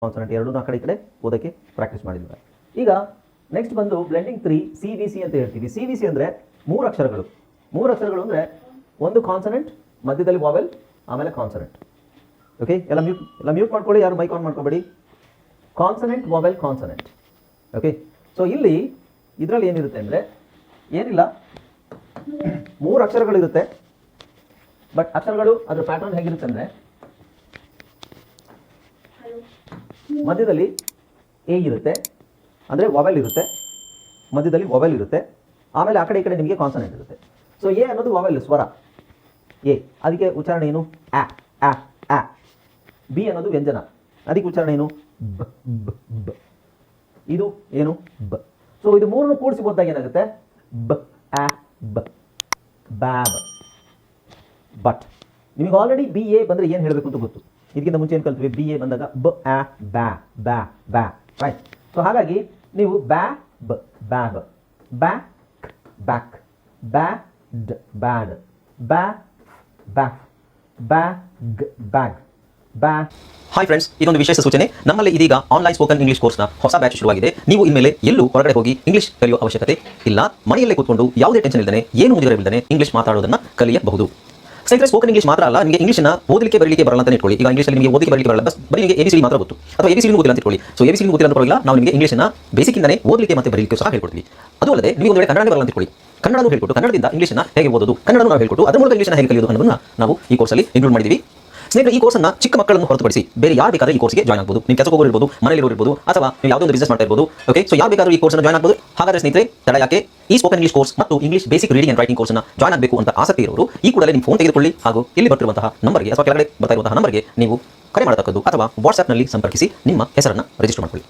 Consonant ಎರಡೂ ಆ ಕಡೆ ಈ ಕಡೆ ಓದೋಕ್ಕೆ ಪ್ರಾಕ್ಟೀಸ್ ಮಾಡಿದ್ವಿ. ಈಗ ನೆಕ್ಸ್ಟ್ ಬಂದು ಬ್ಲೆಂಡಿಂಗ್ 3 CVC ಅಂತ ಹೇಳ್ತೀವಿ. CVC ಅಂದರೆ ಮೂರು ಅಕ್ಷರಗಳು ಅಂದರೆ ಒಂದು ಕಾನ್ಸನೆಂಟ್, ಮಧ್ಯದಲ್ಲಿ ವಾವೆಲ್, ಆಮೇಲೆ ಕಾನ್ಸನೆಂಟ್. ಓಕೆ, ಎಲ್ಲ ಮ್ಯೂಟ್ ಮಾಡ್ಕೊಳ್ಳಿ, ಯಾರು ಮೈಕ್ ಆನ್ ಮಾಡ್ಕೊಬೇಡಿ. Consonant, vowel, consonant. Okay, so ಇಲ್ಲಿ ಇದರಲ್ಲಿ ಏನಿರುತ್ತೆ ಅಂದರೆ ಏನಿಲ್ಲ, ಮೂರು ಅಕ್ಷರಗಳಿರುತ್ತೆ. ಬಟ್ ಅಕ್ಷರಗಳು ಅದರ ಪ್ಯಾಟರ್ನ್ ಹೇಗಿರುತ್ತೆ ಅಂದರೆ ಮಧ್ಯದಲ್ಲಿ ಎ ಇರುತ್ತೆ, ಅಂದರೆ ವಾವೆಲ್ ಇರುತ್ತೆ, ಮಧ್ಯದಲ್ಲಿ ವಾವೆಲ್ ಇರುತ್ತೆ, ಆಮೇಲೆ ಆ ಕಡೆ ಈ ಕಡೆ ನಿಮಗೆ ಕಾನ್ಸನೆಂಟ್ ಇರುತ್ತೆ. ಸೊ ಎ ಅನ್ನೋದು ವಾವೆಲ್ ಸ್ವರ ಎ, ಅದಕ್ಕೆ ಉಚ್ಚಾರಣೆ ಏನು ಆ ಆ ಆ. ಬಿ ಅನ್ನೋದು ವ್ಯಂಜನ, ಅದಕ್ಕೆ ಉಚ್ಚಾರಣೆ ಏನು ಬ ಬ ಬ. ಇದು ಏನು ಬ. ಸೊ ಇದು ಮೂರನ್ನು ಕೂಡಿಸಿ ಓದಿದಾಗ ಏನಾಗುತ್ತೆ ಬ ಆ ಬ ಬ್ಯಾಬ್ ಬಟ್. ನಿಮಗೆ ಆಲ್ರೆಡಿ ಬಿ ಎ ಬಂದರೆ ಏನು ಹೇಳಬೇಕು ಅಂತ ಗೊತ್ತು. ಇದಕ್ಕಿಂತ ಮುಂಚೆ ಏನು ಕಲ್ತೀವಿ, ಬಿ ಎ ಬಂದಾಗ ಬ ಆ ಬ್ಯಾ ಬ್ಯಾ ಬ್ಯಾ, ರೈಟ್. ಸೊ ಹಾಗಾಗಿ ನೀವು ಬ್ಯಾ ಬ ಬ್ಯಾಬ್, ಬ್ಯಾಕ್ ಬ್ಯಾಕ್, ಬ್ಯಾಡ್ ಬ್ಯಾಡ್, ಬ್ಯಾ ಬ್ಯಾಕ್, ಬ್ಯಾಗ್ ಬ್ಯಾಗ್, ಬ್ಯಾ. ಹಾಯ್ ಫ್ರೆಂಡ್ಸ್, ಇದೊಂದು ವಿಶೇಷ ಸೂಚನೆ. ನಮ್ಮಲ್ಲಿ ಇದೀಗ ಆನ್ಲೈನ್ ಸ್ಪೋಕನ್ ಇಂಗ್ಲಿಷ್ ಕೋರ್ಸ್ನ ಹೊಸ ಬ್ಯಾಚ್ ಶುರುವಾಗಿದೆ. ನೀವು ಇನ್ಮೇಲೆ ಎಲ್ಲೂ ಹೊರಗಡೆ ಹೋಗಿ ಇಂಗ್ಲಿಷ್ ಕಲಿಯುವ ಅವಶ್ಯಕತೆ ಇಲ್ಲ. ಮನೆಯಲ್ಲೇ ಕೂತ್ಕೊಂಡು ಯಾವುದೇ ಟೆನ್ಷನ್ ಇಲ್ಲದೆ, ಏನು ಮುಗಿದಿರವಿಲ್ಲದೆ ಇಂಗ್ಲಿಷ್ ಮಾತಾಡೋದನ್ನು ಕಲಿಯಬಹುದು. ಸ್ನೇಹಿತರೆ, ಸ್ಪೋಕನ್ ಇಂಗ್ಲಿಷ್ ಮಾತ್ರ ಅಲ್ಲ, ನಿಮಗೆ ಇಂಗ್ಲಿಷ್ನ ಓದಲಿಕ್ಕೆ ಬರಲಿಕ್ಕೆ ಬರಲ್ಲ ಅಂತ ಇಟ್ಕೊಳ್ಳಿ. ಈಗ ಇಂಗ್ಲಿಷಲ್ಲಿ ನಿಮಗೆ ಓದಲಿಕ್ಕೆ ಬರಲಿಕ್ಕೆ ಬರಲ್ಲ, ಬರೀ ನಿಮಗೆ ABCD ಮಾತ್ರ ಗೊತ್ತು, ಅಥವಾ ABCD ಗೊತ್ತಿಲ್ಲ ಅಂತ ಇಟ್ಕೊಳ್ಳಿ. ಸೊ ABCD ಗೊತ್ತಿಲ್ಲ ಅಂತ ಪರವಾಗಿಲ್ಲ, ನಾವು ನಿಮಗೆ ಇಂಗ್ಲಿಷ್ನ ಬೇಸಿಕ್ಕಿಂದನೇ ಓದಲಿಕ್ಕೆ ಮತ್ತೆ ಬರಲಿಕ್ಕೆ ಸಹ ಹೇಳ್ಕೊಡ್ತೀವಿ. ಅದು ಅಲ್ಲದೆ ನೀವು ಒಂದು ವೇಳೆ ಕನ್ನಡ ಬರಲ್ಲ ಅಂತ ಇಟ್ಕೊಳ್ಳಿ, ಕನ್ನಡನೂ ಹೇಳ್ಕೊಟ್ಟು, ಕನ್ನಡದಿಂದ ಇಂಗ್ಲಿಷ್ನ ಹೇಗೆ ಓದೋದು, ಕನ್ನಡನೂ ನಾವು ಹೇಳ್ಕೊಟ್ಟು ಅದರ ಮೂಲಕ ಇಂಗ್ಲಿಷ್ನ ಹೇಗೆ ಕಲಿಯೋದು ಅನ್ನೋದನ್ನ ನಾವು ಈ ಕೋರ್ಸಲ್ಲಿ ಇನ್ಕ್ಲೂಡ್ ಮಾಡಿದ್ದೀವಿ. ಸ್ನೇಹಿತರೆ, ಈ ಕೋರ್ಸನ್ನು ಚಿಕ್ಕ ಮಕ್ಕಳನ್ನು ಹೊರತುಪಡಿಸಿ ಬೇರೆ ಯಾರು ಬೇಕಾದ್ರೆ ಈ ಕೋರ್ಸ್ಗೆ ಜಾಯ್ನ್ ಆಗ್ಬೋದು. ನೀವು ಕೆಲಸಕ್ಕೆ ಹೋಗಿರ್ಬೋದು, ಮನೆಯಲ್ಲಿ ಇರ್ಬೋದು, ಅಥವಾ ನೀವು ಯಾವುದೋ ಒಂದು ಬಿಸ್ನೆಸ್ ಮಾಡ್ತಾ ಇರ್ಬೋದು. ಓಕೆ, ಸೊ ಯಾರು ಬೇಕಾದ್ರೂ ಈ ಕೋರ್ಸ್ನ ಜಾಯ್ನ್ ಆಗ್ಬೋದು. ಹಾಗಾದ್ರೆ ಸ್ನೇಹಿತರೆ, ತಡ ಯಾಕೆ, ಈ ಸ್ಪೋಕನ್ ಇಂಗ್ಲಿಷ್ ಕೋರ್ಸ್ ಮತ್ತು English basic reading and writing ಕೋರ್ಸ್ನ ಜಾಯ್ನ್ ಆಗಬೇಕು ಅಂತ ಆಸಕ್ತಿ ಇರೋರು ಈ ಕೂಡಲೇ ನಿಮ್ಮ ಫೋನ್ ತೆಗೆದುಕೊಳ್ಳಿ, ಹಾಗೂ ಇಲ್ಲಿ ಬರ್ತಿರುವಂತಹ ನಂಬರ್ಗೆ ಅಥವಾ ಕೆಳಗಡೆ ಬರ್ತಾ ಇರುವಂತಹ ನಂಬರ್ಗೆ ನೀವು ಕರೆ ಮಾಡತಕ್ಕದ್ದು, ಅಥವಾ ವಾಟ್ಸ್ಆ್ಯಪ್ನಲ್ಲಿ ಸಂಪರ್ಕಿಸಿ ನಿಮ್ಮ ಹೆಸರನ್ನು ರಿಜಿಸ್ಟರ್ ಮಾಡಿಕೊಳ್ಳಿ.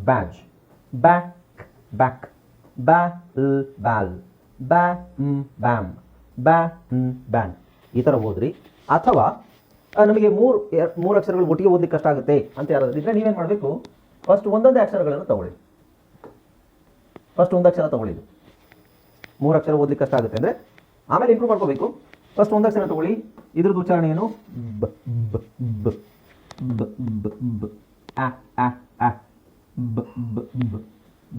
ಬ್ಯಾಜ್, ಬ್ಯಾಕ್ ಬ್ಯಾಕ್, ಬ್ಯಾಲ್ ಬ್ಯಾಲ್, ಬ್ಯಾ ಬ್ಯಾಮ್, ಬ್ಯಾ ಬ್ಯಾನ್, ಈ ಥರ ಓದ್ರಿ. ಅಥವಾ ನಮಗೆ ಮೂರು ಅಕ್ಷರಗಳು ಒಟ್ಟಿಗೆ ಓದಲಿಕ್ಕೆ ಕಷ್ಟ ಆಗುತ್ತೆ ಅಂತ ಯಾರಾದ್ರೂ ಇದ್ರೆ ನೀವೇನು ಮಾಡಬೇಕು, ಫಸ್ಟ್ ಒಂದೊಂದೇ ಅಕ್ಷರಗಳನ್ನು ತಗೊಳ್ಳಿ. ಫಸ್ಟ್ ಒಂದು ಅಕ್ಷರ ತಗೊಳ್ಳಿ. ಮೂರು ಅಕ್ಷರ ಓದಲಿಕ್ಕೆ ಕಷ್ಟ ಆಗುತ್ತೆ ಅಂದರೆ ಆಮೇಲೆ ಇಂಪ್ರೂವ್ ಮಾಡ್ಕೋಬೇಕು. ಫಸ್ಟ್ ಒಂದು ಅಕ್ಷರ ತಗೊಳ್ಳಿ. ಇದ್ರದ್ದು ಉಚ್ಚಾರಣೆ ಏನು ಬ ಬ ಬ ಬ ಬ ಬ ಆ ಆ ಆ ಬ ಬ ಬ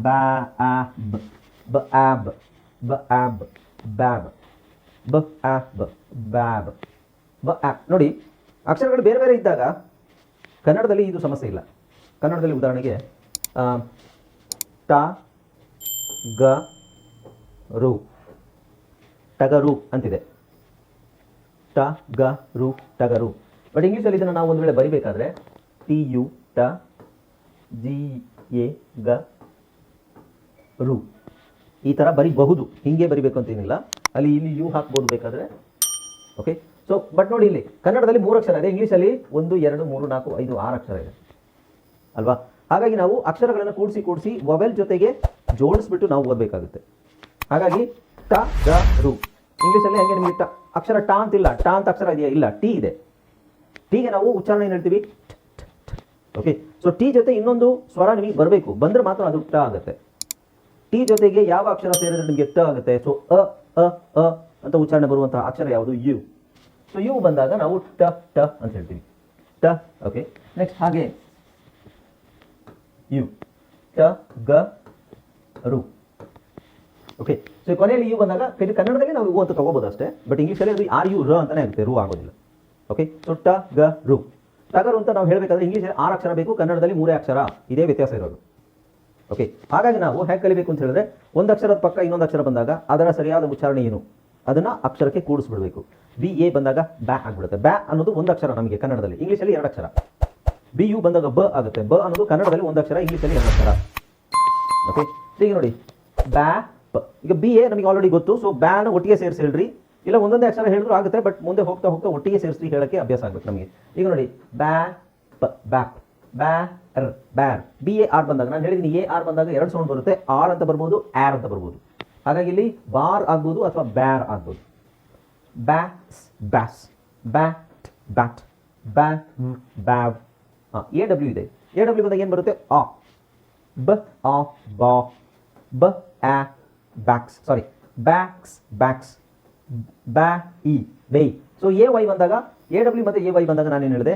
ಬಾ ಆ ಬ ಬ ಆ ಬ ಬ ಆ ಬ ಬ್ಯಾಬ್ ಬ ಆ ಬ ಬ್ಯಾಬ್ ಬ ಆ. ನೋಡಿ, ಅಕ್ಷರಗಳು ಬೇರೆ ಬೇರೆ ಇದ್ದಾಗ ಕನ್ನಡದಲ್ಲಿ ಇದು ಸಮಸ್ಯೆ ಇಲ್ಲ. ಕನ್ನಡದಲ್ಲಿ ಉದಾಹರಣೆಗೆ ಟ ಗ ರು, ಟಗರು ಅಂತಿದೆ. ಟ ಗ ರು ಟಗರು. ಬಟ್ ಇಂಗ್ಲೀಷಲ್ಲಿ ಇದನ್ನು ನಾವು ಒಂದು ವೇಳೆ ಬರಿಬೇಕಾದ್ರೆ TU ಟ GA ಗ ರು ಈ ಥರ ಬರಿಬಹುದು. ಹೀಗೆ ಬರಿಬೇಕು ಅಂತೇನಿಲ್ಲ, ಅಲ್ಲಿ ಇಲ್ಲಿ ಯು ಹಾಕ್ಬೋದು ಬೇಕಾದರೆ. ಓಕೆ, ಸೊ ಬಟ್ ನೋಡಿ, ಇಲ್ಲಿ ಕನ್ನಡದಲ್ಲಿ 3 ಅಕ್ಷರ ಇದೆ, ಇಂಗ್ಲೀಷಲ್ಲಿ 1 2 3 4 5 6 ಅಕ್ಷರ ಇದೆ ಅಲ್ವಾ. ಹಾಗಾಗಿ ನಾವು ಅಕ್ಷರಗಳನ್ನು ಕೂಡಿಸಿ ವೊವೆಲ್ ಜೊತೆಗೆ ಜೋಡಿಸ್ಬಿಟ್ಟು ನಾವು ಓದಬೇಕಾಗುತ್ತೆ. ಹಾಗಾಗಿ ಟ ಗ ರು ಇಂಗ್ಲೀಷಲ್ಲಿ ಹಂಗೆ ನಿಮಗೆ ಅಕ್ಷರ ಟ ಅಂತಿಲ್ಲ, ಟ ಅಂತ ಅಕ್ಷರ ಇದೆಯಾ, ಇಲ್ಲ, ಟಿ ಇದೆ. ಟಿಗೆ ನಾವು ಉಚ್ಚಾರಣೆ ಏನು ಹೇಳ್ತೀವಿ, ಓಕೆ. ಸೊ ಟಿ ಜೊತೆ ಇನ್ನೊಂದು ಸ್ವರ ನಿಮಗೆ ಬರಬೇಕು, ಬಂದರೆ ಮಾತ್ರ ಅದು ಟ ಆಗುತ್ತೆ. ಟಿ ಜೊತೆಗೆ ಯಾವ ಅಕ್ಷರ ಸೇರಿದ್ರೆ ನಿಮಗೆ ಟ ಆಗುತ್ತೆ. ಸೊ ಅ ಅ ಅ ಅಂತ ಉಚ್ಚಾರಣೆ ಬರುವಂತಹ ಅಕ್ಷರ ಯಾವುದು, ಯು. ಸೊ ಯು ಬಂದಾಗ ನಾವು ಟ ಟ ಅಂತ ಹೇಳ್ತೀವಿ, ಟ. ಓಕೆ, ನೆಕ್ಸ್ಟ್ ಹಾಗೆ ಯು ಟ ಗ ರು. ಓಕೆ, ಸೊ ಕೊನೆಯಲ್ಲಿ ಯು ಬಂದಾಗ ಕನ್ನಡದಲ್ಲಿ ನಾವು ಯು ಅಂತ ತಗೋಬೋದು ಅಷ್ಟೇ, ಬಟ್ ಇಂಗ್ಲೀಷಲ್ಲಿ ಅದು ಆರ್ ಯು ರ ಅಂತಾನೆ ಆಗುತ್ತೆ, ರು ಆಗೋದಿಲ್ಲ. ಓಕೆ, ಸೊ ಟ ಗ ರು ಟಗರು ಅಂತ ನಾವು ಹೇಳಬೇಕಾದ್ರೆ ಇಂಗ್ಲೀಷಲ್ಲಿ 6 ಅಕ್ಷರ ಬೇಕು, ಕನ್ನಡದಲ್ಲಿ 3 ಅಕ್ಷರ, ಇದೇ ವ್ಯತ್ಯಾಸ ಇರೋದು. ಓಕೆ, ಹಾಗಾಗಿ ನಾವು ಹೇಗೆ ಕಲಿಬೇಕು ಅಂತ ಹೇಳಿದ್ರೆ, ಒಂದು ಅಕ್ಷರದ ಪಕ್ಕ ಇನ್ನೊಂದು ಅಕ್ಷರ ಬಂದಾಗ ಅದರ ಸರಿಯಾದ ಉಚ್ಚಾರಣೆ ಏನು ಅದನ್ನು ಅಕ್ಷರಕ್ಕೆ ಕೂಡಿಸ್ಬಿಡ್ಬೇಕು. ಬಿ ಎ ಬಂದಾಗ ಬ್ಯಾ ಆಗ್ಬಿಡುತ್ತೆ. ಬ್ಯಾ ಅನ್ನೋದು ಒಂದು ಅಕ್ಷರ ನಮಗೆ ಕನ್ನಡದಲ್ಲಿ, ಇಂಗ್ಲೀಷಲ್ಲಿ 2 ಅಕ್ಷರ. ಬಿ ಯು ಬಂದಾಗ ಬ ಆಗುತ್ತೆ. ಬ ಅನ್ನೋದು ಕನ್ನಡದಲ್ಲಿ 1 ಅಕ್ಷರ, ಇಂಗ್ಲೀಷಲ್ಲಿ 2 ಅಕ್ಷರ. ಓಕೆ, ಈಗ ನೋಡಿ ಬ್ಯಾ ಪ. ಈಗ ಬಿ ಎ ನಮಗೆ ಆಲ್ರೆಡಿ ಗೊತ್ತು. ಸೊ ಬ್ಯಾನ ಒಟ್ಟಿಗೆ ಸೇರಿಸಿ ಹೇಳ್ರಿ, ಇಲ್ಲ ಒಂದೊಂದೇ ಅಕ್ಷರ ಹೇಳಿದ್ರು ಆಗುತ್ತೆ, ಬಟ್ ಮುಂದೆ ಹೋಗ್ತಾ ಹೋಗ್ತಾ ಒಟ್ಟಿಗೆ ಸೇರಿಸಿ ಹೇಳೋಕ್ಕೆ ಅಭ್ಯಾಸ ಆಗಬೇಕು ನಮಗೆ. ಈಗ ನೋಡಿ ಬ್ಯಾ ಪ ಬ್ಯಾಪ್, ಬ್ಯಾರ್ ಬ್ಯಾರ್. ಬಿ ಎ ಆರ್ ಬಂದಾಗ ನಾನು ಹೇಳಿದ್ದೀನಿ, ಎ ಆರ್ ಬಂದಾಗ 2 ಸೌಂಡ್ ಬರುತ್ತೆ, ಆರ್ ಅಂತ ಬರ್ಬೋದು, ಆರ್ ಅಂತ ಬರ್ಬೋದು. ಹಾಗಾಗಿ ಇಲ್ಲಿ ಬಾರ್ ಆಗ್ಬೋದು ಅಥವಾ ಬ್ಯಾರ್ ಆಗ್ಬೋದು. ಬ್ಯಾಸ್ ಬ್ಯಾಸ್, ಬ್ಯಾಟ್ ಬ್ಯಾಟ್, ಬ್ಯಾ ಬ್ಯಾವ್. ಎ ಡಬ್ಲ್ಯೂ ಇದೆ. ಎ ಡಬ್ಲ್ಯೂ ಬಂದಾಗ ಏನು ಬರುತ್ತೆ, ಆ ಬ ಆ ಬಾ, ಬ ಆ ಬ್ಯಾಕ್ಸ್, ಸಾರಿ ಬ್ಯಾಕ್ಸ್ ಬ್ಯಾಕ್ಸ್, ಬ್ಯಾ ಇ ವೈ. ಸೊ ಎ ವೈ ಬಂದಾಗ, ಎ ಡಬ್ಲ್ಯೂ ಮತ್ತು ಎ ವೈ ಬಂದಾಗ ನಾನೇನು ಹೇಳಿದೆ,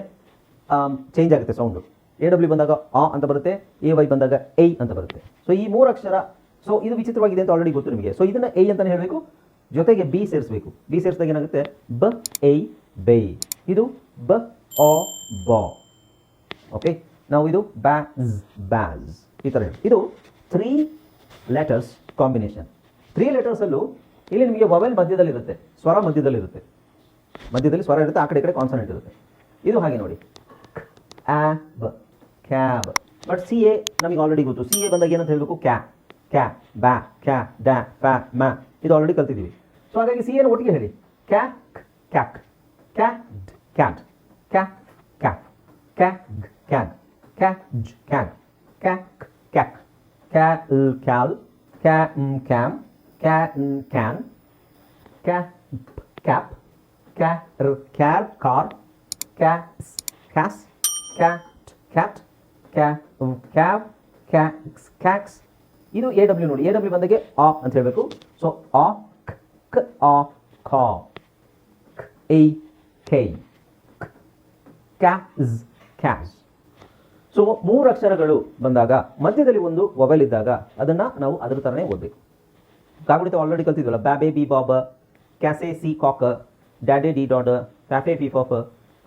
ಚೇಂಜ್ ಆಗುತ್ತೆ ಸೌಂಡು. ಎ ಡಬ್ಲ್ಯೂ ಬಂದಾಗ ಆ ಅಂತ ಬರುತ್ತೆ, ಎ ವೈ ಬಂದಾಗ ಎ ಅಂತ ಬರುತ್ತೆ. ಸೊ ಈ 3 ಅಕ್ಷರ, ಸೊ ಇದು ವಿಚಿತ್ರವಾಗಿದೆ ಅಂತ ಆಲ್ರೆಡಿ ಗೊತ್ತು ನಿಮಗೆ. ಸೊ ಇದನ್ನ ಎ ಅಂತಾನೆ ಹೇಳಬೇಕು, ಜೊತೆಗೆ ಬಿ ಸೇರಿಸಬೇಕು. ಬಿ ಸೇರಿಸಿದಾಗ ಏನಾಗುತ್ತೆ, ಬ ಎ ಬೈ. ಇದು ಬ ಆ ಬಾ. ಓಕೆ, ನಾವು ಇದು ಬ್ಯಾಸ್ ಬ್ಯಾಸ್ ಈ ಥರ ಹೇಳಿ. ಇದು 3 ಲೆಟರ್ಸ್ ಕಾಂಬಿನೇಷನ್. 3 ಲೆಟರ್ಸಲ್ಲೂ ಇಲ್ಲಿ ನಿಮಗೆ ವವೆಲ್ ಮಧ್ಯದಲ್ಲಿರುತ್ತೆ, ಸ್ವರ ಮಧ್ಯದಲ್ಲಿರುತ್ತೆ. ಮಧ್ಯದಲ್ಲಿ ಸ್ವರ ಇರುತ್ತೆ, ಆ ಕಡೆ ಈ ಕಡೆ ಕಾನ್ಸನೆಂಟ್ ಇರುತ್ತೆ. ಇದು ಹಾಗೆ ನೋಡಿ, ಆಬ್ ಕ್ಯಾಬ್. ಬಟ್ ಸಿ ಎ ನಮಗೆ ಆಲ್ರೆಡಿ ಗೊತ್ತು. ಸಿ ಎ ಬಂದಾಗ ಏನಂತ ಹೇಳಬೇಕು, ಕ್ಯಾ ಕ್ಯಾ ಬ್ಯಾ ಕ್ಯಾ ಡ್ಯಾ ಫ್ಯಾ ಮ್ಯಾ. ಇದು ಆಲ್ರೆಡಿ ಕಲ್ತಿದ್ದೀವಿ. ಸೊ ಹಾಗಾಗಿ ಸಿ ಎನ ಒಟ್ಟಿಗೆ ಹೇಳಿ, cac cac, cad cad, cac cac, cag cag, caj cag, cac cac, cal cal, cam cam, can can, cap cap, car car car, cas cas, cat cat, cav cav, cax cax. ಇದು A W ನೋಡಿ. A W ಬಂದಾಗೆ ಆ ಅಂತ ಹೇಳಬೇಕು. So ಆ ಕ್ ಆ ಖಾ, A ಕೈ, ಕ್ಯಾಸ್ ಕ್ಯಾಸ್. ಸೊ 3 ಅಕ್ಷರಗಳು ಬಂದಾಗ ಮಧ್ಯದಲ್ಲಿ ಒಂದು ವವೆಲ್ ಇದ್ದಾಗ ಅದನ್ನು ನಾವು ಅದರ ಥರನೇ ಓದಬೇಕು. ಕಾಗುಣಿತ ಆಲ್ರೆಡಿ ಕಲ್ತಿದ್ವಲ್ಲ, ಬ್ಯಾಬೆ ಬಿ ಬಾಬ, ಕ್ಯಾಸೆ ಸಿ ಕಾಕ, ಡ್ಯಾಡೆ ಡಿ ಡಾಡ, ಫ್ಯಾಫೆ ಫಿ ಫಾಫ.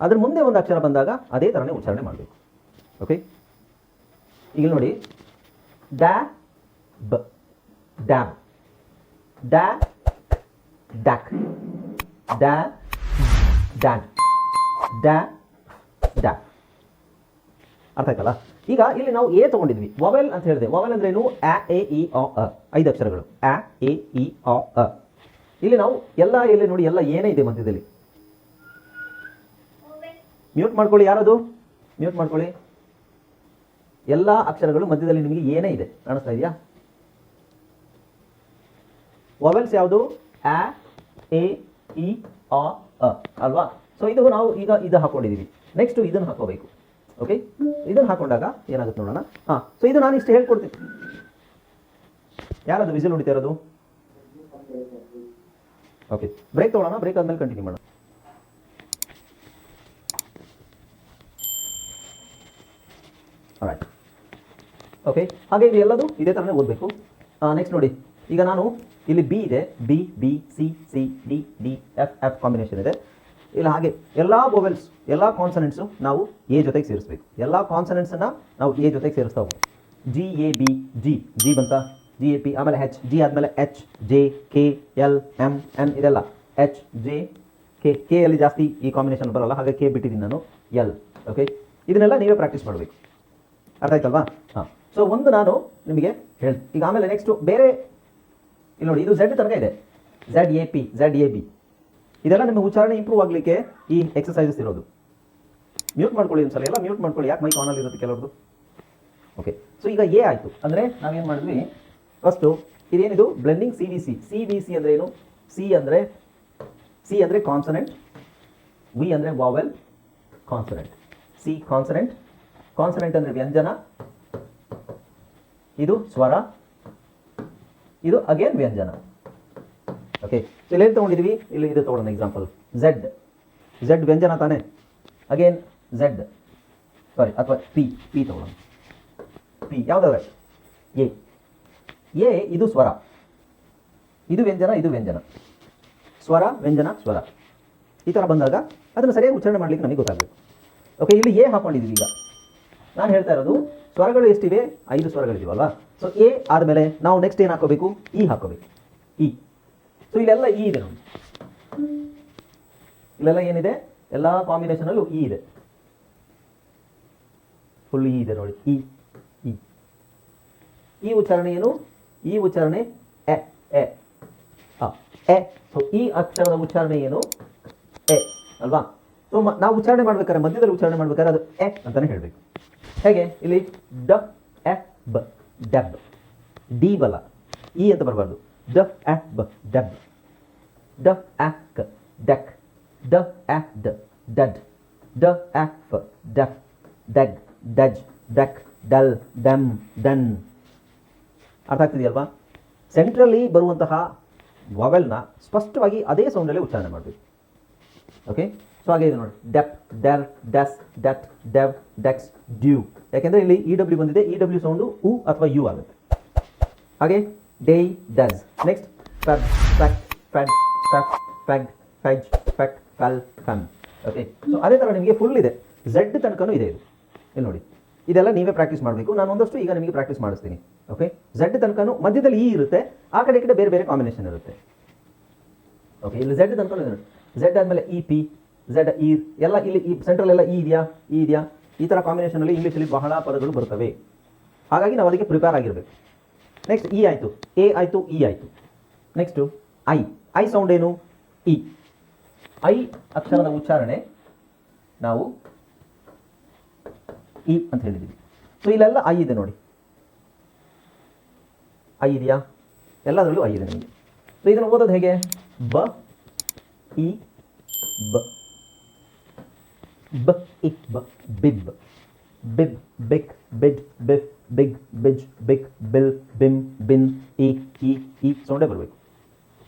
ಅದ್ರ ಮುಂದೆ ಒಂದು ಅಕ್ಷರ ಬಂದಾಗ ಅದೇ ಥರನೇ ಉಚ್ಚಾರಣೆ ಮಾಡಬೇಕು. ಓಕೆ, ಈಗ ನೋಡಿ, ಡ್ಯಾ ಬ ಡ್ಯಾಬ್, ಡ್ಯಾ ಡ್ಯಾಕ್, ಡ್ಯಾ ಡ್ಯಾನ್, ಡ್ಯಾ ಡ್ಯಾ. ಅರ್ಥ ಆಯ್ತಲ್ಲ? ಈಗ ಇಲ್ಲಿ ನಾವು ಎ ತಗೊಂಡಿದ್ವಿ, ವವೆಲ್ ಅಂತ ಹೇಳಿದೆ. ವವೆಲ್ ಅಂದ್ರೆ ಏನು, ಆ ಎ ಇ ಆ ಅ, 5 ಅಕ್ಷರಗಳು, ಆ ಎ ಇ ಆ ಅ. ಇಲ್ಲಿ ನಾವು ಎಲ್ಲ ಎಲ್ಲಿ ನೋಡಿ, ಎಲ್ಲ ಏನೇ ಇದೆ ಮಧ್ಯದಲ್ಲಿ. ಮ್ಯೂಟ್ ಮಾಡ್ಕೊಳ್ಳಿ, ಯಾರದು ಮ್ಯೂಟ್ ಮಾಡ್ಕೊಳ್ಳಿ. ಎಲ್ಲ ಅಕ್ಷರಗಳು ಮಧ್ಯದಲ್ಲಿ ನಿಮಗೆ ಏನೇ ಇದೆ ಕಾಣಿಸ್ತಾ ಇದೆಯಾ? ವವೆಲ್ಸ್ ಯಾವುದು, ಆ ಎ ಇ ಆ ಅ ಅಲ್ವಾ? ಸೊ ಇದು ನಾವು ಈಗ ಇದು ಹಾಕೊಂಡಿದ್ದೀವಿ. ನೆಕ್ಸ್ಟ್ ಇದನ್ನು ಹಾಕೋಬೇಕು. ಓಕೆ, ಇದನ್ನು ಹಾಕೊಂಡಾಗ ಏನಾಗುತ್ತೆ ನೋಡೋಣ. ಹಾಂ, ಸೊ ಇದು ನಾನು ಇಷ್ಟು ಹೇಳ್ಕೊಡ್ತೀನಿ. ಯಾರದು ವಿಸಿಲ್ ಹೊಡಿತಾ ಇರೋದು? ಓಕೆ, ಬ್ರೇಕ್ ತೊಗೊಳ್ಳೋಣ. ಬ್ರೇಕ್ ಆದ್ಮೇಲೆ ಕಂಟಿನ್ಯೂ ಮಾಡೋಣ. ರೈಟ್. ಓಕೆ, ಹಾಗೆ ಇದು ಎಲ್ಲದು ಇದೇ ಥರನೇ ಓದಬೇಕು. ನೆಕ್ಸ್ಟ್ ನೋಡಿ, ಈಗ ನಾನು ಇಲ್ಲಿ ಬಿ ಇದೆ, B B C C D D F F combination ಇದೆ. ಇಲ್ಲ ಹಾಗೆ ಎಲ್ಲ ವೊವೆಲ್ಸ್, ಎಲ್ಲ ಕಾನ್ಸನೆಂಟ್ಸು ನಾವು ಎ ಜೊತೆಗೆ ಸೇರಿಸ್ಬೇಕು. ಎಲ್ಲ ಕಾನ್ಸನೆಂಟ್ಸನ್ನು ನಾವು ಎ ಜೊತೆಗೆ ಸೇರಿಸ್ತಾ ಹೋಗ್ಬೇಕು. G A B, G G ಬಂತ, ಜಿ ಎ ಪಿ, ಆಮೇಲೆ ಹೆಚ್, ಜಿ ಆದಮೇಲೆ H, J, K, L, M, N ಇದೆಲ್ಲ ಎಚ್, ಜೆ, ಕೆ ಅಲ್ಲಿ ಜಾಸ್ತಿ ಈ ಕಾಂಬಿನೇಷನ್ ಬರೋಲ್ಲ, ಹಾಗೆ ಕೆ ಬಿಟ್ಟಿದ್ದೀನಿ ನಾನು, ಎಲ್. ಓಕೆ, ಇದನ್ನೆಲ್ಲ ನೀವೇ ಪ್ರಾಕ್ಟೀಸ್ ಮಾಡಬೇಕು. ಅರ್ಥ ಆಯ್ತಲ್ವಾ? ಹಾಂ, ಸೊ ಒಂದು ನಾನು ನಿಮಗೆ ಹೇಳಿ. ಈಗ ಆಮೇಲೆ ನೆಕ್ಸ್ಟು ಬೇರೆ ಇಲ್ಲಿ ನೋಡಿ, ಇದು ಝೆಡ್ ತನಕ ಇದೆ, Z A P, Z A B. ಇದೆಲ್ಲ ನಿಮ್ಮ ಉಚ್ಚಾರಣೆ ಇಂಪ್ರೂವ್ ಆಗಲಿಕ್ಕೆ ಈ ಎಕ್ಸಸೈಸಸ್ ಇರೋದು. ಮ್ಯೂಟ್ ಮಾಡ್ಕೊಳ್ಳಿ ಒಂದ್ಸಲ, ಎಲ್ಲ ಮ್ಯೂಟ್ ಮಾಡ್ಕೊಳ್ಳಿ, ಯಾಕೆ ಮೈಕ್ ಆನಲ್ಲಿ ಇರುತ್ತೆ ಕೆಲವ್ರದ್ದು. ಓಕೆ, ಸೊ ಈಗ ಎ ಆಯಿತು ಅಂದರೆ ನಾವೇನು ಮಾಡಿದ್ವಿ, ಫಸ್ಟು ಇದೇನಿದು blending C V C. C V C ಅಂದರೆ ಏನು? ಸಿ ಅಂದರೆ ಕಾನ್ಸನೆಂಟ್, ವಿ ಅಂದರೆ vowel, consonant. C consonant, consonant ಅಂದರೆ ವ್ಯಂಜನ, ಇದು ಸ್ವರ, ಇದು ಅಗೇನ್ ವ್ಯಂಜನ. ಓಕೆ, ಸೊ ಇಲ್ಲಿ ತೊಗೊಂಡಿದ್ವಿ, ಇಲ್ಲಿ ಇದು ತೊಗೊಳ್ಳೋಣ ಎಕ್ಸಾಂಪಲ್. ಝೆಡ್, ಝೆಡ್ ವ್ಯಂಜನ ತಾನೆ, ಅಗೇನ್ ಝೆಡ್, ಸಾರಿ ಅಥವಾ ಪಿ, ಪಿ ತೊಗೊಳ್ಳೋಣ. ಪಿ ಯಾವುದಾದ್ರೆ ಎ ಇದು ಸ್ವರ, ಇದು ವ್ಯಂಜನ, ಇದು ವ್ಯಂಜನ, ಸ್ವರ ವ್ಯಂಜನ ಸ್ವರ. ಈ ಥರ ಬಂದಾಗ ಅದನ್ನು ಸರಿಯಾಗಿ ಉಚ್ಚಾರಣೆ ಮಾಡಲಿಕ್ಕೆ ನಮಗೆ ಗೊತ್ತಾಗಬೇಕು. ಓಕೆ, ಇಲ್ಲಿ ಎ ಹಾಕೊಂಡಿದ್ದೀವಿ. ಈಗ ನಾನು ಹೇಳ್ತಾ ಇರೋದು ಸ್ವರಗಳು ಎಷ್ಟಿವೆ? 5 ಸ್ವರಗಳಿದೀವಲ್ವಾ? ಸೊ ಎ ಆದಮೇಲೆ ನಾವು ನೆಕ್ಸ್ಟ್ ಏನು ಹಾಕೋಬೇಕು? ಇ ಹಾಕೋಬೇಕು. ಇ. ಸೊ ಇಲ್ಲೆಲ್ಲ ಇ ಇದೆ ನೋಡಿ, ಇಲ್ಲೆಲ್ಲ ಏನಿದೆ, ಎಲ್ಲ ಕಾಂಬಿನೇಷನಲ್ಲೂ ಇ ಇದೆ, ಫುಲ್ ಇ ಇದೆ ನೋಡಿ. ಇ ಇ ಈ ಉಚ್ಚಾರಣೆ ಏನು? ಈ ಉಚ್ಚಾರಣೆ ಎ ಎ ಎ. ಸೊ ಈ ಅಕ್ಷರದ ಉಚ್ಚಾರಣೆ ಏನು? ಎ ಅಲ್ವಾ? ಸೊ ನಾವು ಉಚ್ಚಾರಣೆ ಮಾಡ್ಬೇಕಾದ್ರೆ, ಮಧ್ಯದಲ್ಲಿ ಉಚ್ಚಾರಣೆ ಮಾಡ್ಬೇಕಾದ್ರೆ ಅದು ಎ ಅಂತಾನೆ ಹೇಳಬೇಕು. ಹೇಗೆ? ಇಲ್ಲಿ ಡ ಎಫ್ ಬ, ಡಬ್. ಡಿ ಬಲ, ಇ ಅಂತ ಬರಬಾರ್ದು. ಡ ಎಫ್ ಬ, ಡಬ್. ಡ ಎಫ್ ಕ, ಡಕ್. ಡ ಎಫ್ ಡ, ಡಡ್. ಡ ಎಫ್ ಡಫ್, ಡಗ್, ಡಜ್, ಡಕ್, ಡಲ್, ಡಮ್, ಡನ್. ಅರ್ಥ ಆಗ್ತಿದೆಯಲ್ವಾ? ಸೆಂಟ್ರಲ್ಲಿ ಬರುವಂತಹ ವಾವೆಲ್ನ ಸ್ಪಷ್ಟವಾಗಿ ಅದೇ ಸೌಂಡಲ್ಲೇ ಉಚ್ಚಾರಣೆ ಮಾಡಬೇಕು. ಓಕೆ, ಸೊ ಹಾಗೆ ಇದೆ ನೋಡಿ, dep, der, des, det, dev, dex, dew. ಯಾಕೆಂದರೆ ಇಲ್ಲಿ ಇ ಡಬ್ಲ್ಯೂ ಬಂದಿದೆ, ಇ ಡಬ್ಲ್ಯೂ ಸೌಂಡು ಉ ಅಥವಾ ಯು ಆಗುತ್ತೆ. ಹಾಗೆ ಡೇ, ಡಸ್. Next feb, fec, fed, fef, feg, fej, fek, ಕಲ್, ಕನ್. ಓಕೆ, ಸೊ ಅದೇ ಥರ ನಿಮಗೆ ಫುಲ್ ಇದೆ, ಝೆಡ್ ತನಕನೂ ಇದೆ ಇದು. ಇಲ್ಲಿ ನೋಡಿ, ಇದೆಲ್ಲ ನೀವೇ ಪ್ರಾಕ್ಟೀಸ್ ಮಾಡಬೇಕು. ನಾನು ಒಂದಷ್ಟು ಈಗ ನಿಮಗೆ ಪ್ರಾಕ್ಟೀಸ್ ಮಾಡಿಸ್ತೀನಿ. ಓಕೆ, ಝೆಡ್ ತನಕನೂ ಮಧ್ಯದಲ್ಲಿ ಇ ಇರುತ್ತೆ, ಆ ಕಡೆ ಈ ಕಡೆ ಬೇರೆ ಬೇರೆ ಕಾಂಬಿನೇಷನ್ ಇರುತ್ತೆ. ಓಕೆ, ಇಲ್ಲಿ ಝೆಡ್ ತನಕ ಇದೆ ನೋಡಿ, ಝೆಡ್ ಆದಮೇಲೆ ಇ ಪಿ, ಝೆಡ್ ಇ ಎಲ್ಲ ಇಲ್ಲಿ ಈ ಸೆಂಟ್ರಲ್ ಎಲ್ಲ ಇ ಇದೆಯಾ, ಈ ಥರ ಕಾಂಬಿನೇಷನಲ್ಲಿ ಇಂಗ್ಲೀಷಲ್ಲಿ ಬಹಳ ಪದಗಳು ಬರ್ತವೆ. ಹಾಗಾಗಿ ನಾವು ಅದಕ್ಕೆ ಪ್ರಿಪೇರ್ ಆಗಿರಬೇಕು. ನೆಕ್ಸ್ಟ್ ಇ ಆಯಿತು, ಎ ಆಯಿತು, ಇ ಆಯಿತು. ನೆಕ್ಸ್ಟು ಐ ಸೌಂಡ್ ಏನು? ಇ. ಐ ಅಕ್ಷರದ ಉಚ್ಚಾರಣೆ ನಾವು ಇ ಅಂತ ಹೇಳಿದ್ದೀವಿ. ಸೊ ಇಲ್ಲೆಲ್ಲ ಐ ಇದೆ ನೋಡಿ, ಐ ಇದೆಯಾ? ಎಲ್ಲದರಲ್ಲೂ ಐ ಇದೆ ನಿಮಗೆ. ಸೊ ಇದನ್ನು ಓದೋದು ಹೇಗೆ? ಬ ಇ ಬ, ಬ ಇ ಬ, ಬಿಬ್, ಬಿಬ್, ಬಿಕ್, ಬಿಡ್, ಬಿಫ್, ಬಿಗ್, ಬಿಜ್, ಬಿಕ್, ಬಿಲ್, ಬಿಮ್, ಬಿನ್, ಈ ಸೌಂಡೇ ಬರಬೇಕು.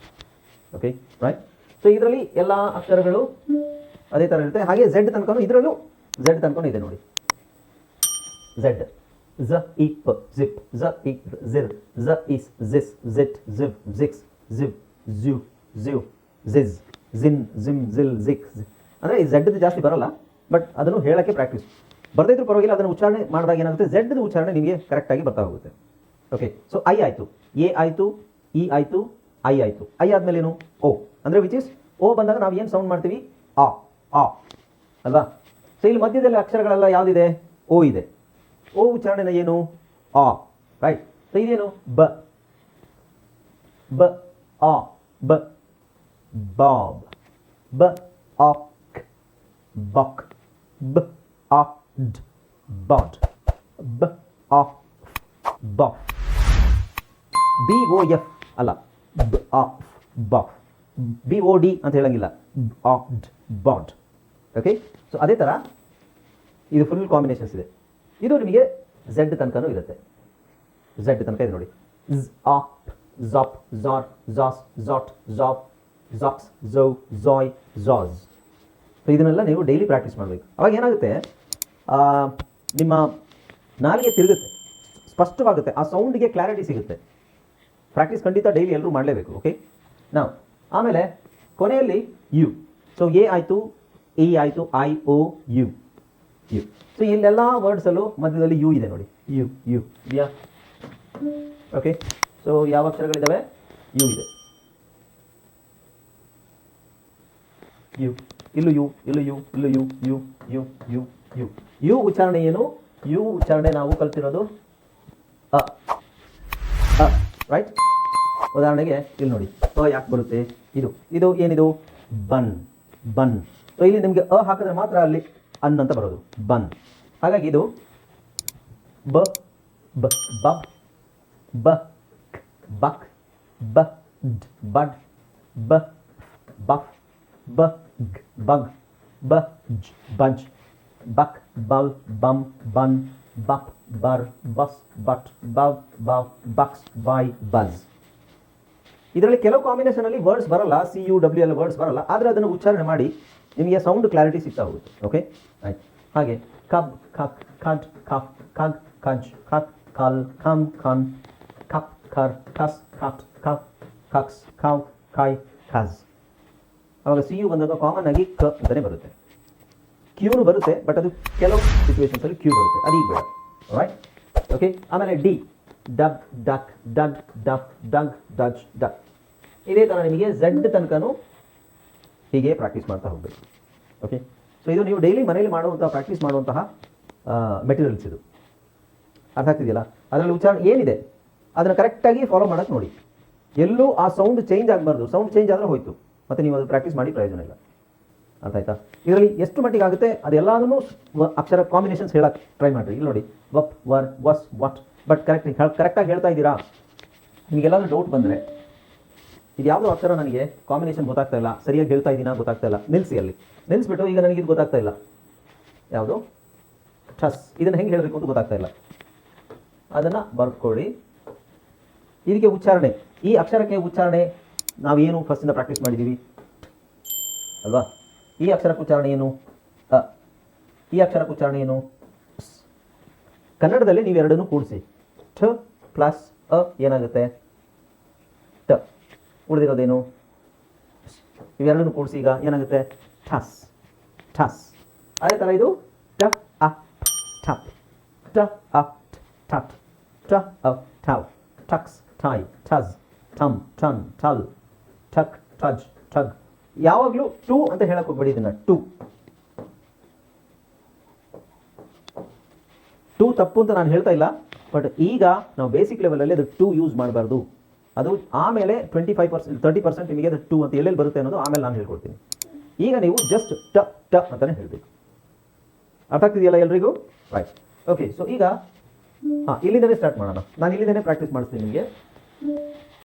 Okay, right. ಸೊ ಇದರಲ್ಲಿ ಎಲ್ಲ ಅಕ್ಷರಗಳು ಅದೇ ಥರ ಇರುತ್ತೆ. ಹಾಗೆ ಝೆಡ್ ತನಕ ಇದರಲ್ಲೂ ಝೆಡ್ ತನಕ ಇದೆ ನೋಡಿ. ಝೆಡ್, ಝ ಇ ಪ, ಜಿಪ್, ಝ ಇ ಜಿರ್, ಝ ಇಸ್ zis, zit, ziv, zix, ziv, zew, zew, ziz, zin, zim, zil, zik. ಅಂದರೆ ಈ ಝೆಡ್ದು ಜಾಸ್ತಿ ಬರಲ್ಲ, ಬಟ್ ಅದನ್ನು ಹೇಳೋಕ್ಕೆ ಪ್ರಾಕ್ಟೀಸ್. ಬರದಿದ್ರು ಪರವಾಗಿಲ್ಲ, ಅದನ್ನು ಉಚ್ಚಾರಣೆ ಮಾಡಿದಾಗ ಏನಾಗುತ್ತೆ, ಝೆಡ್ದು ಉಚ್ಚಾರಣೆ ನಿಮಗೆ ಕರೆಕ್ಟಾಗಿ ಬರ್ತಾ ಹೋಗುತ್ತೆ. ಓಕೆ, ಸೊ ಐ ಆಯಿತು, ಎ ಆಯಿತು, ಇ ಆಯಿತು, ಐ ಆಯಿತು. ಐ ಆದಮೇಲೆ ಏನು? ಓ. ಅಂದರೆ ವಿಚ್ ಇಸ್ ಓ ಬಂದಾಗ ನಾವು ಏನು ಸೌಂಡ್ ಮಾಡ್ತೀವಿ? ಆ ಅಲ್ವಾ? ಸೊ ಇಲ್ಲಿ ಮಧ್ಯದಲ್ಲಿ ಅಕ್ಷರಗಳೆಲ್ಲ ಯಾವುದಿದೆ? ಓ ಇದೆ. ಓ ಉಚ್ಚಾರಣೆನ ಏನು? ಆ. ರೈಟ್. ಸೊ ಇದೇನು? ಬ, ಬ ಆ, ಬ, ಬಾಬ್, ಬ ಆಕ್, ಬಾಕ್, ಬ ಆ ಡ್, ಬಾಡ್, ಬ ಆ ಬಾಫ್. ಬಿ ಓ ಎಫ್ ಅಲ್ಲ, ಬ ಆ ಬಾಫ್. ಬಿ ಓ ಡಿ ಅಂತ ಹೇಳಂಗಿಲ್ಲ, ಆ ಡ್, ಬಾಡ್. ಓಕೆ, ಸೊ ಅದೇ ಥರ ಇದು ಫುಲ್ ಕಾಂಬಿನೇಷನ್ಸ್ ಇದೆ. ಇದು ನಿಮಗೆ ಝೆಡ್ ತನಕನೂ ಇರುತ್ತೆ. ಝೆಡ್ ತನಕ ಇದೆ ನೋಡಿ. ಝ್, ಆಪ್, ಝಾಪ್, ಝಾರ್, ಝಾಸ್, ಝಾಟ್, ಝಾಪ್, ಝಾಕ್ಸ್, ಝೌ, ಝಾಯ್, ಝಾಸ್. ಸೊ ಇದನ್ನೆಲ್ಲ ನೀವು ಡೈಲಿ ಪ್ರಾಕ್ಟೀಸ್ ಮಾಡಬೇಕು. ಅವಾಗ ಏನಾಗುತ್ತೆ, ನಿಮ್ಮ ನಾಲಿಗೆ ತಿರುಗುತ್ತೆ, ಸ್ಪಷ್ಟವಾಗುತ್ತೆ, ಆ ಸೌಂಡಿಗೆ ಕ್ಲಾರಿಟಿ ಸಿಗುತ್ತೆ. ಪ್ರಾಕ್ಟೀಸ್ ಖಂಡಿತ ಡೈಲಿ ಎಲ್ಲರೂ ಮಾಡಲೇಬೇಕು. ಓಕೆ, ನಾವು ಆಮೇಲೆ ಕೊನೆಯಲ್ಲಿ ಯು. ಸೊ ಎ ಆಯಿತು, ಇ ಆಯಿತು, ಐ ಓ ಯು. ಸೊ ಇಲ್ಲೆಲ್ಲ ವರ್ಡ್ಸಲ್ಲೂ ಮಧ್ಯದಲ್ಲಿ ಯು ಇದೆ ನೋಡಿ, ಯು ಇದೆಯಾ? ಓಕೆ, ಸೊ ಯಾವ ಅಕ್ಷರಗಳಿದ್ದಾವೆ? ಯು ಇದೆ. ಯು, ಇಲ್ಲೂ ಯು, ಇಲ್ಲೂ ಯು, ಇಲ್ಲೂ U, U U U U. U ಉಚ್ಚಾರಣೆ ಏನು? ಯು ಉಚ್ಚಾರಣೆ ನಾವು ಕಲ್ತಿರೋದು ಅ, ರೈಟ್. ಉದಾಹರಣೆಗೆ ಇಲ್ಲಿ ನೋಡಿ, ಯಾಕೆ ಬರುತ್ತೆ? ಇದು ಏನಿದು? ಬನ್. ಸೊ ಇಲ್ಲಿ ನಿಮಗೆ ಹಾಕಿದ್ರೆ ಮಾತ್ರ ಅಲ್ಲಿ ಅನ್ ಅಂತ ಬರೋದು, ಬನ್. ಹಾಗಾಗಿ ಇದು ಬ, ಬಬ್, ಬ, ಬಕ್, ಬ ಡ್, ಬಡ್, ಬ ಬಫ್, ಬ ಗ್, ಬಗ್, ಬ ಜ್, ಬಜ್, ಬಕ್, ಬಲ್, ಬಮ್, bun, bup, bur, bus, but, buv, buv, bux, boy, buzz. ಇದರಲ್ಲಿ ಕೆಲವು ಕಾಂಬಿನೇಷನಲ್ಲಿ ವರ್ಡ್ಸ್ ಬರಲ್ಲ, ಸಿ ಯು ಡಬ್ಲ್ಯೂ ಎಲ್ಲ ವರ್ಡ್ಸ್ ಬರಲ್ಲ, ಆದರೆ ಅದನ್ನು ಉಚ್ಚಾರಣೆ ಮಾಡಿ ನಿಮಗೆ ಸೌಂಡ್ ಕ್ಲಾರಿಟಿ ಸಿಗ್ತಾ ಹೋಗುತ್ತೆ. ಓಕೆ, ಆಯ್ತು. ಹಾಗೆ ಕಬ್, ಖಕ್, ಖಡ್, ಖಫ್, ಖಗ್, ಖಜ್, ಖಕ್, ಖಲ್, ಖಮ್, ಖನ್, ಖಪ್, ಖರ್, ಖಸ್, ಖಟ್, ಖಫ್, ಖಕ್ಸ್, ಖವ್, ಖಾಯ್, ಖಜ್. ಅವಾಗ ಸಿ ಯು ಬಂದಾಗ ಕಾಮನ್ ಆಗಿ ಕ ಅಂತಲೇ ಬರುತ್ತೆ. ಕ್ಯೂನು ಬರುತ್ತೆ, ಬಟ್ ಅದು ಕೆಲವು ಸಿಚುವೇಶನ್ಸಲ್ಲಿ ಕ್ಯೂ ಬರುತ್ತೆ, ಅದು ಈಗ ಬೇಡ. ರೈಟ್. ಓಕೆ, ಆಮೇಲೆ ಡಿ, ಡಬ್, ಡಕ್, ಡಡ್, ಡಫ್, ಡಗ್, ಡಜ್, ಡಕ್. ಇದೇ ಥರ ನಿಮಗೆ ಝೆಡ್ ತನಕನೂ ಹೀಗೆ ಪ್ರಾಕ್ಟೀಸ್ ಮಾಡ್ತಾ ಹೋಗಬೇಕು. ಓಕೆ, ಸೊ ಇದು ನೀವು ಡೈಲಿ ಮನೇಲಿ ಮಾಡುವಂತಹ ಪ್ರಾಕ್ಟೀಸ್ ಮಾಡುವಂತಹ ಮೆಟೀರಿಯಲ್ಸ್ ಇದು. ಅರ್ಥ ಆಗ್ತಿದೆಯಲ್ಲ? ಅದರಲ್ಲಿ ಉಚ್ಚಾರಣೆ ಏನಿದೆ ಅದನ್ನು ಕರೆಕ್ಟಾಗಿ ಫಾಲೋ ಮಾಡೋಕ್ಕೆ ನೋಡಿ. ಎಲ್ಲೂ ಆ ಸೌಂಡ್ ಚೇಂಜ್ ಆಗಬಾರ್ದು. ಸೌಂಡ್ ಚೇಂಜ್ ಆದರೆ ಹೋಯಿತು, ಮತ್ತು ನೀವು ಅದು ಪ್ರಾಕ್ಟೀಸ್ ಮಾಡಿ ಪ್ರಯೋಜನ ಇಲ್ಲ. ಅರ್ಥ ಆಯ್ತಾ? ಇದರಲ್ಲಿ ಎಷ್ಟು ಮಟ್ಟಿಗೆ ಆಗುತ್ತೆ ಅದೆಲ್ಲದನ್ನು ಅಕ್ಷರ ಕಾಂಬಿನೇಷನ್ಸ್ ಹೇಳಕ್ಕೆ ಟ್ರೈ ಮಾಡಿರಿ. ಇಲ್ಲಿ ನೋಡಿ, ವಪ್, ವರ್, ವಸ್, ವಾಟ್. ಬಟ್ ಕರೆಕ್ಟಾಗಿ ಹೇಳ್ತಾ ಇದ್ದೀರಾ? ನಿಮಗೆಲ್ಲಾದ್ರೂ ಡೌಟ್ ಬಂದರೆ ಇದು ಯಾವುದೋ ಅಕ್ಷರ ನನಗೆ ಕಾಂಬಿನೇಷನ್ ಗೊತ್ತಾಗ್ತಾ ಇಲ್ಲ, ಸರಿಯಾಗಿ ಹೇಳ್ತಾ ಇದ್ದೀನಾ ಗೊತ್ತಾಗ್ತಾ ಇಲ್ಲ, ನಿಲ್ಲಿಸಿ. ಅಲ್ಲಿ ನಿಲ್ಲಿಸ್ಬಿಟ್ಟು ಈಗ ನನಗೆ ಇದು ಗೊತ್ತಾಗ್ತಾ ಇಲ್ಲ, ಯಾವುದು ಠಸ್, ಇದನ್ನು ಹೆಂಗೆ ಹೇಳಬೇಕು ಅಂತ ಗೊತ್ತಾಗ್ತಾ ಇಲ್ಲ, ಅದನ್ನು ಬರ್ಕೊಳ್ಳಿ. ಇದಕ್ಕೆ ಉಚ್ಚಾರಣೆ, ಈ ಅಕ್ಷರಕ್ಕೆ ಉಚ್ಚಾರಣೆ ನಾವೇನು ಫಸ್ಟಿಂದ ಪ್ರಾಕ್ಟೀಸ್ ಮಾಡಿದ್ದೀವಿ ಅಲ್ವಾ? ಈ ಅಕ್ಷರಕ್ಕೆ ಉಚ್ಚಾರಣೆ ಏನು? ಅ. ಈ ಅಕ್ಷರಕ್ಕೆ ಉಚ್ಚಾರಣೆ ಏನು? ಸ್. ಕನ್ನಡದಲ್ಲಿ ನೀವು ಎರಡನ್ನೂ ಕೂಡಿಸಿ. ಠ ಪ್ಲಸ್ ಅ ಏನಾಗುತ್ತೆ? ಟ. ಉಳಿದಿರೋದೇನು? ಇವೆರಡನ್ನು ಕೂಡಿಸಿ ಈಗ ಏನಾಗುತ್ತೆ? ಠಸ್ ಠಸ್. ಅದೇ ಥರ ಇದು ಟ ಅ ಠಪ್, ಟ ಅ ಠಟ್, ಟ ಅ ಠವ್, ಠಕ್ಸ್ ಠಾಯ್, ಠಸ್ ಠಮ್ ಠನ್ ಠಲ್, ಠಕ್ ಠಜ್ ಠಗ್. ಯಾವಾಗಲೂ ಟು ಅಂತ ಹೇಳಕ್ ಹೋಗ್ಬೇಡಿ. ಇದನ್ನ ಟು ಟು ತಪ್ಪು ಅಂತ ನಾನು ಹೇಳ್ತಾ ಇಲ್ಲ, ಬಟ್ ಈಗ ನಾವು ಬೇಸಿಕ್ ಲೆವೆಲಲ್ಲಿ ಅದು ಟು ಯೂಸ್ ಮಾಡಬಾರ್ದು. ಅದು ಆಮೇಲೆ 25% 30% ನಿಮಗೆ ಅದು ಟು ಅಂತ ಎಲ್ಲೆಲ್ಲಿ ಬರುತ್ತೆ ಅನ್ನೋದು ಆಮೇಲೆ ನಾನು ಹೇಳ್ಕೊಡ್ತೀನಿ. ಈಗ ನೀವು ಜಸ್ಟ್ ಟ ಟ ಅಂತಾನೆ ಹೇಳಬೇಕು. ಅರ್ಥ ಆಗ್ತಿದೆಯಲ್ಲ ಎಲ್ರಿಗೂ? ರೈಟ್. ಓಕೆ, ಸೊ ಈಗ ಇಲ್ಲಿಂದನೇ ಸ್ಟಾರ್ಟ್ ಮಾಡೋಣ. ನಾನು ಇಲ್ಲಿಂದನೇ ಪ್ರಾಕ್ಟೀಸ್ ಮಾಡಿಸ್ತೀನಿ ನಿಮಗೆ.